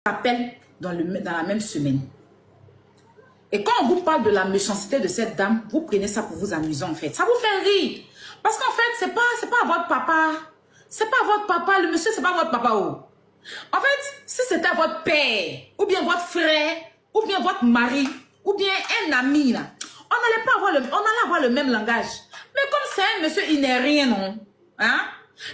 appels dans la même semaine. Et quand on vous parle de la méchanceté de cette dame, vous prenez ça pour vous amuser en fait. Ça vous fait rire. Parce qu'en fait, c'est pas votre papa. C'est pas votre papa. Le monsieur, c'est pas votre papa. Oh. En fait, si c'était votre père, ou bien votre frère, ou bien votre mari, ou bien un ami, là, on allait avoir le même langage. Mais comme c'est un monsieur, il n'est rien, non? Hein?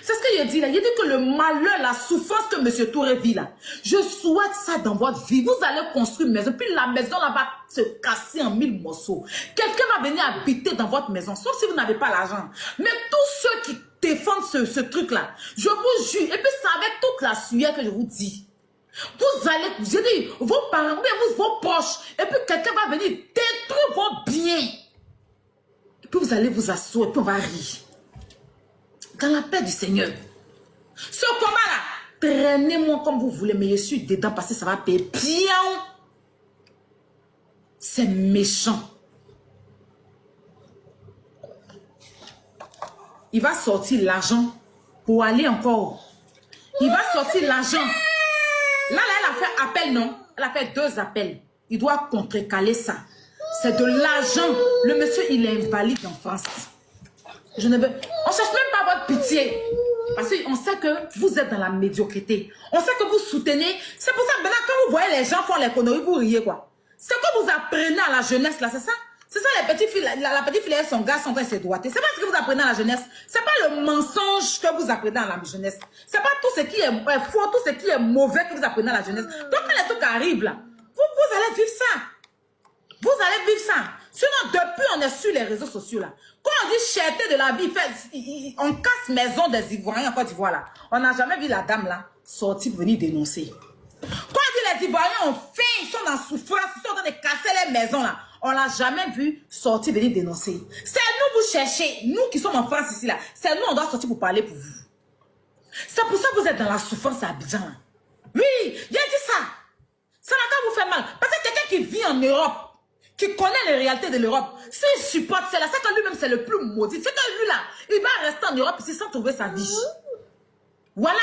C'est ce qu'il dit là. Il dit que le malheur, la souffrance que monsieur Touré vit là, je souhaite ça dans votre vie. Vous allez construire une maison, puis la maison là va se casser en 1000 morceaux. Quelqu'un va venir habiter dans votre maison, sauf si vous n'avez pas l'argent. Mais tous ceux qui défendent ce truc là, je vous jure, et puis c'est avec toute la sueur que je vous dis. Vous allez, je dis, vos parents, vos proches, et puis quelqu'un va venir détruire vos biens. Et puis vous allez vous asseoir, et puis on va rire. Dans la paix du Seigneur. Ce combat-là, traînez-moi comme vous voulez, mais je suis dedans parce que ça va payer bien. C'est méchant. Il va sortir l'argent pour aller encore. Il va sortir l'argent. Là, elle a fait appel, non? Elle a fait 2 appels. Il doit contrecaler ça. C'est de l'argent. Le monsieur, il est invalide en France. On ne cherche même pas votre pitié. Parce qu'on sait que vous êtes dans la médiocrité. On sait que vous soutenez. C'est pour ça que maintenant, quand vous voyez les gens font les conneries, vous riez quoi. C'est que vous apprenez à la jeunesse là, c'est ça? C'est ça les petites filles, la petite fille et son gars sont en train de se droiter. C'est pas ce que vous apprenez à la jeunesse. C'est pas le mensonge que vous apprenez à la jeunesse. C'est pas tout ce qui est faux, tout ce qui est mauvais que vous apprenez à la jeunesse. Donc quand les trucs arrivent là, vous allez vivre ça. Vous allez vivre ça. Sinon, depuis on est sur les réseaux sociaux là. Quand on dit cherté de la vie, on casse maison des Ivoiriens en Côte d'Ivoire là. On n'a jamais vu la dame là sortir pour venir dénoncer. Quand on dit les Ivoiriens ont faim, ils sont en souffrance, ils sont en train de casser les maisons là. On l'a jamais vu sortir venir dénoncer. C'est nous vous cherchez, nous qui sommes en France ici là. C'est nous on doit sortir pour parler pour vous. C'est pour ça que vous êtes dans la souffrance à Abidjan. Oui, il a dit ça. Ça n'a qu'à vous faire mal. Parce que quelqu'un qui vit en Europe, qui connaît les réalités de l'Europe, s'il supporte cela, c'est que lui-même c'est le plus maudit. C'est que lui là, il va rester en Europe ici sans trouver sa vie. Voilà.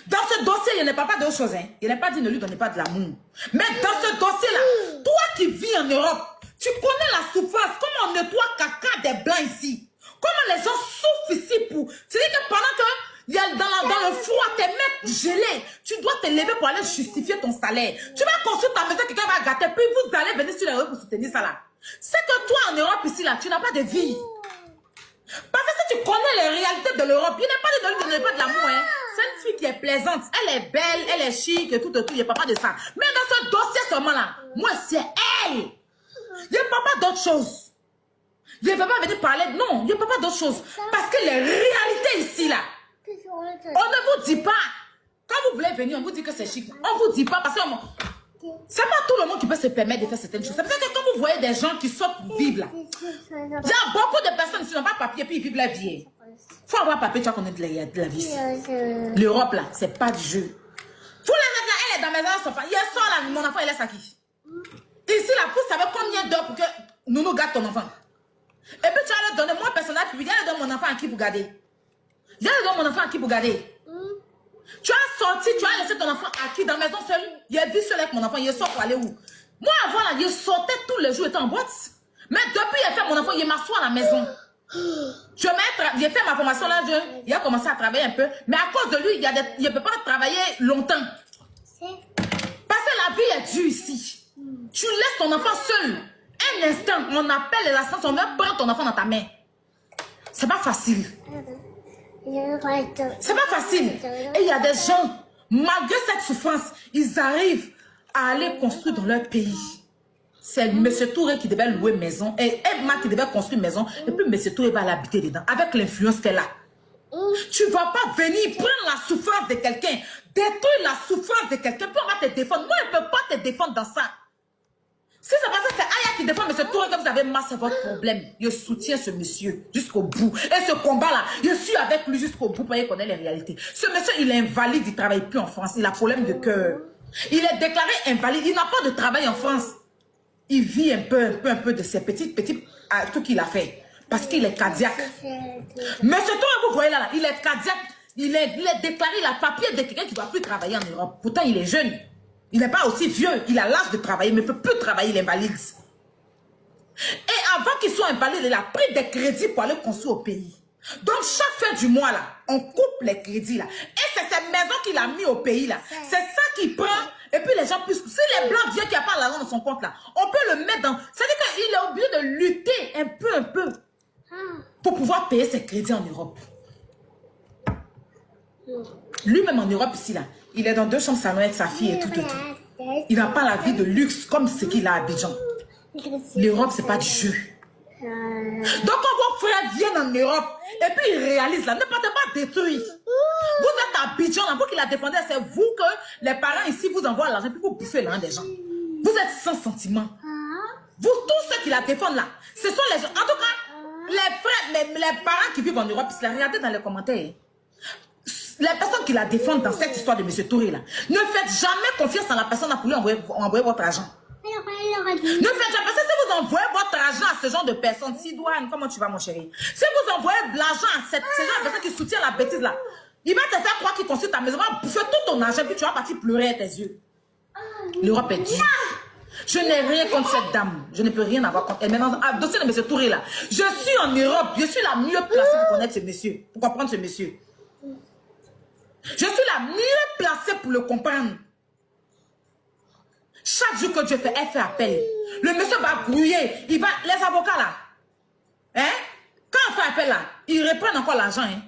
Dans ce dossier, il n'y a pas d'autre chose. Hein. Il n'a pas dit ne lui donnez pas de l'amour. Mais dans ce dossier-là, toi qui vis en Europe, tu connais la souffrance. Comment on nettoie caca des blancs ici. Comment les gens souffrent ici pour... C'est-à-dire que pendant que il y a dans le froid, tes mecs gelés, tu dois te lever pour aller justifier ton salaire. Tu vas construire ta maison, quelqu'un va gâter, puis vous allez venir sur les routes pour soutenir ça là. C'est que toi en Europe ici là, tu n'as pas de vie. Parce que si tu connais les réalités de l'Europe, il n'est pas de lui, pas de l'amour. Hein. C'est une fille qui est plaisante, elle est belle, elle est chic et tout, il n'y a pas de ça. Mais dans ce dossier seulement là, moi c'est elle. Il n'y a pas d'autre chose. Il ne va pas venir parler, non, il n'y a pas d'autre chose. Parce que les réalités ici là, on ne vous dit pas. Quand vous voulez venir, on vous dit que c'est chic. On ne vous dit pas parce que c'est pas tout le monde qui peut se permettre de faire certaines choses. C'est pour ça que quand vous voyez des gens qui sortent vivre là, il y a beaucoup de personnes qui n'ont pas de papier puis ils vivent la vie. Il faut avoir papier, tu vas connaître de la vie. L'Europe là, c'est pas du jeu. Vous les êtes là, elle est dans la maison, hier soir là, mon enfant il est à qui? Ici là, vous savez combien d'heures pour que nous nous gâte ton enfant. Et puis tu vas le donner, moi personnellement, puis viens le donner mon enfant à qui vous gardez. Viens le donner mon enfant à qui vous gardez. Tu as sorti, tu as laissé ton enfant à qui dans la maison seule. Il a vu seul avec mon enfant, il sort pour aller où? Moi avant là, il sortait tous les jours, il était en boîte. Mais depuis il a fait mon enfant, il m'assoit à la maison. J'ai fait ma formation là, il a commencé à travailler un peu. Mais à cause de lui, il ne peut pas travailler longtemps. Parce que la vie est dure ici. Tu laisses ton enfant seul. Un instant, on appelle l'assistance, on vient prendre ton enfant dans ta main. C'est pas facile. C'est pas facile. Et il y a des gens, malgré cette souffrance, ils arrivent à aller construire dans leur pays. C'est M. Touré qui devait louer maison et Emma qui devait construire maison. Et puis M. Touré va l'habiter dedans avec l'influence qu'elle a. Tu ne vas pas venir prendre la souffrance de quelqu'un, détruire la souffrance de quelqu'un, puis on va te défendre. Moi, je ne peux pas te défendre dans ça. Si c'est parce que c'est Aya qui défend M. Touré que vous avez masse votre problème, je soutiens ce monsieur jusqu'au bout. Et ce combat-là, je suis avec lui jusqu'au bout pour qu'il connaisse les réalités. Ce monsieur, il est invalide, il ne travaille plus en France. Il a problème de cœur. Il est déclaré invalide. Il n'a pas de travail en France. Il vit un peu de ces petits trucs qu'il a fait. Parce qu'il est cardiaque. Mais ce Touré, vous voyez là, il est cardiaque. Il est déclaré, il a papier de quelqu'un qui ne va plus travailler en Europe. Pourtant, il est jeune. Il n'est pas aussi vieux. Il a l'âge de travailler, mais il ne peut plus travailler, il est invalide. Et avant qu'il soit invalide, il a pris des crédits pour aller construire au pays. Donc, chaque fin du mois, là, on coupe les crédits, là. Et c'est cette maison qu'il a mis au pays, là. C'est ça qu'il prend. Et puis, les gens puissent... Si les Blancs viennent qu'il n'y a pas l'argent dans son compte, là, on peut le mettre dans... C'est-à-dire qu'il est obligé de lutter un peu, pour pouvoir payer ses crédits en Europe. Lui-même en Europe, ici, là, il est dans 2 chambres salon avec sa fille et tout. Il n'a pas la vie de luxe comme ce qu'il a à Abidjan. L'Europe, ce n'est pas du jeu. Donc, quand vos frères viennent en Europe, et puis ils réalisent là, ne partez pas détruire. Vous êtes à Abidjan, vous qui la défendez, c'est vous que les parents ici vous envoient l'argent, puis vous bouffez l'argent des gens. Vous êtes sans sentiment. Vous, tous ceux qui la défendent là, ce sont les gens. En tout cas, les frères, les parents qui vivent en Europe, regardez dans les commentaires. Les personnes qui la défendent dans cette histoire de M. Touré là, ne faites jamais confiance à la personne pour lui envoyer votre argent. Ne faites jamais, si vous envoyez votre argent à ce genre de personnes, Sidoine, comment tu vas mon chéri? Si vous envoyez de l'argent à ce genre de personne qui soutient la bêtise là, il va te faire croire qu'il construit ta maison, va bouffer tout ton argent, puis tu vas partir pleurer à tes yeux. L'Europe est dure. Je n'ai rien contre cette dame. Je ne peux rien avoir contre elle. Maintenant, dossier de M. Touré là, je suis en Europe, je suis la mieux placée pour connaître ce monsieur, pour comprendre ce monsieur. Je suis la mieux placée pour le comprendre. Chaque jour que Dieu fait, elle fait appel. Le monsieur va grouiller. Il va, les avocats là, hein? Quand on fait appel là, ils reprennent encore l'argent. Hein?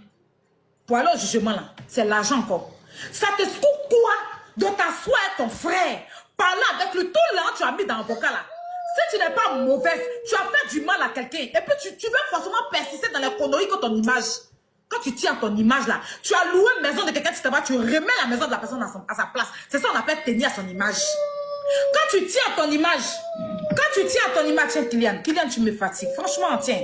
Pour aller au jugement là, c'est l'argent encore. Ça te fout quoi de t'asseoir avec ton frère, parler avec lui, tout là tu as mis dans l'avocat là. Si tu n'es pas mauvaise, tu as fait du mal à quelqu'un. Et puis tu veux forcément persister dans les conneries que ton image. Quand tu tiens ton image là, tu as loué une maison de quelqu'un, tu remets la maison de la personne à sa place. C'est ça qu'on appelle tenir à son image. Quand tu tiens à ton image, tiens, Kylian, tu me fatigues. Franchement, tiens.